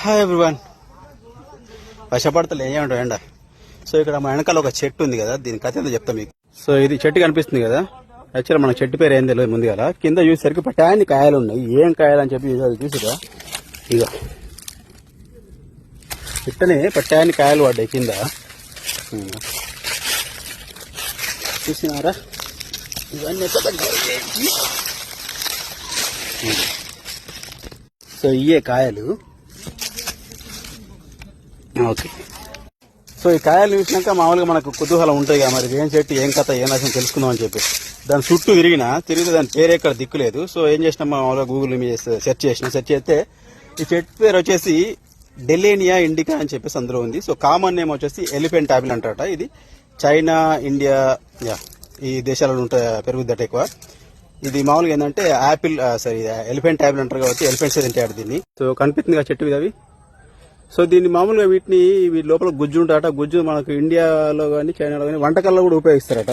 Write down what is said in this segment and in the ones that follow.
Hi everyone. వర్షపడతలే ఏమంటావు ఎండ. So ఇక్కడ మా వెనకాల ఒక చెట్టు ఉంది కదా, దీని కథ ఏందో చెప్తా మీకు. సో ఇది చెట్టు కనిపిస్తుంది కదా, యాక్చువల్ మన చెట్టు పేరు ఏం తెలియదు ముందుగా. కింద చూసేసరికి పటాన్ని కాయలు ఉన్నాయి. ఏం కాయలు అని చెప్పి చూసిరా, ఇక ఇట్టనే పట్టాన్ని కాయలు పడ్డాయి కింద. చూసినారా, ఇవన్నీ సో ఇయే కాయలు. ఓకే, సో ఈ కాయలు చూసినాక మామూలుగా మనకు కుతూహలం ఉంటుంది కదా, మరి ఏం చెట్టు ఏం కథ ఏం రాసిన తెలుసుకుందాం అని చెప్పి దాని చుట్టూ తిరిగితే దాని పేరు ఎక్కడ దిక్కులేదు. సో ఏం చేసినాం, మామూలుగా గూగుల్ మీద సెర్చ్ చేస్తే ఈ చెట్టు పేరు వచ్చేసి డెలేనియా ఇండికా అని చెప్పేసి అందులో ఉంది. సో కామన్ నేమ్ వచ్చేసి ఎలిఫెంట్ యాపిల్ అంటారట. ఇది చైనా, ఇండియా ఈ దేశాలలో పెరుగుద్దట ఎక్కువ. ఇది మామూలుగా ఏంటంటే యాపిల్ ఎలిఫెంట్ యాపిల్ అంటారు కాబట్టి ఎలిఫెంట్స్ తింటాడు దీన్ని. సో కనిపిస్తుంది కదా చెట్టు ఇది అవి. సో దీన్ని మామూలుగా వీటి లోపల గుజ్జు ఉంటారట. గుజ్జు మనకు ఇండియాలో కానీ చైనాలో కానీ వంటకాల్లో కూడా ఉపయోగిస్తారట.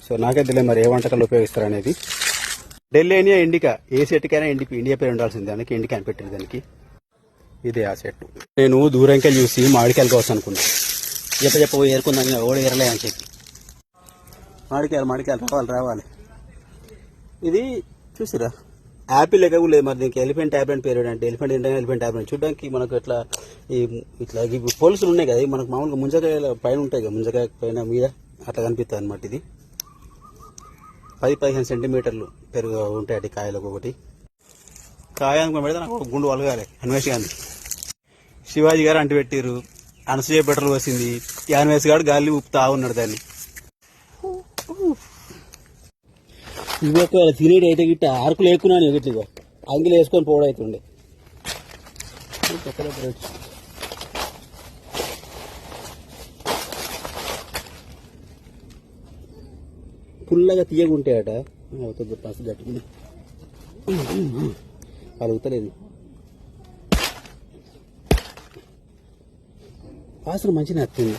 సో నాకే తెలియదు మరి ఏ వంటకాల్లో ఉపయోగిస్తారు అనేది. డెలేనియా ఇండికా, ఏ చెట్టుకైనా ఇండియా పేరు ఉండాల్సింది, దానికి ఇండికా అని పెట్టారు దానికి. ఇదే ఆ చెట్టు. నేను దూరంకెళ్ళి చూసి మామిడికాయలు కావచ్చు అనుకున్నా. చెప్ప ఏరుకుందాం, ఓడి ఏరలే అని చెప్పి. మామిడికాయలు రావాలి. ఇది చూసిరా, యాపిల్ ఎక్కడ లేదు మరి, దీనికి ఎలిఫెంట్ యాపిల్ అని పేరు. అంటే ఎలిఫెంట్ ఏంటంటే ఎలిఫెంట్ యాపిల్ అని చూడడానికి మనకు ఇట్లా పోలీసులు ఉన్నాయి కదా, మనకు మామూలుగా ముంజకాయల పైన ఉంటాయి కదా, ముంజకాయ పైన మీద అట్లా కనిపిస్తుంది అనమాట. ఇది 10-15 సెంటీమీటర్లు పెరుగు ఉంటాయి అటు కాయలకు. ఒకటి కాయ అనుకుని పెడితే నాకు ఒక గుండు వలగాలి. అన్వేష్ గాంధీ, శివాజీ గారు అంటు పెట్టారు, అనసూయ పెట్రోల్ వచ్చింది, అన్వేష్ గారు గాలి ఊపుతా ఉన్నాడు దాన్ని. ఇవి ఒక తినేటి అయితే గిట్ట అరకులు వేసుకున్నాను గిట్ల అంగిలు వేసుకొని పోవడం అవుతుండే. పుల్లగా తీయగుంటాయట. అవుతుంది పసు గట్టుకుని కలుగుతలేదు. వాసన మంచిగా నచ్చింది.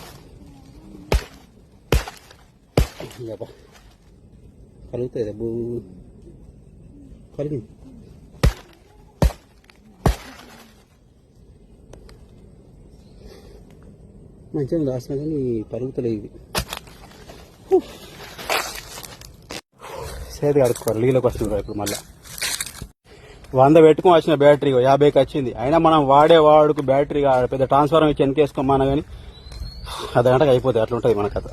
కలుగుతుంది డబ్బు కలిగింది. మంచిగా రాసిన కానీ పరుగుతలేదు. ఇది సేది కడుక్కోవాలి, నీళ్ళకి వస్తుంది ఇప్పుడు. మళ్ళీ 100 పెట్టుకుని వచ్చిన బ్యాటరీ 50కి వచ్చింది. అయినా మనం వాడుకు బ్యాటరీ పెద్ద ట్రాన్స్ఫార్మర్ ఇచ్చి వెనకేసుకోమన్నా కానీ అర్ధ గంటకు అయిపోతుంది. అట్లా ఉంటుంది మన కథ.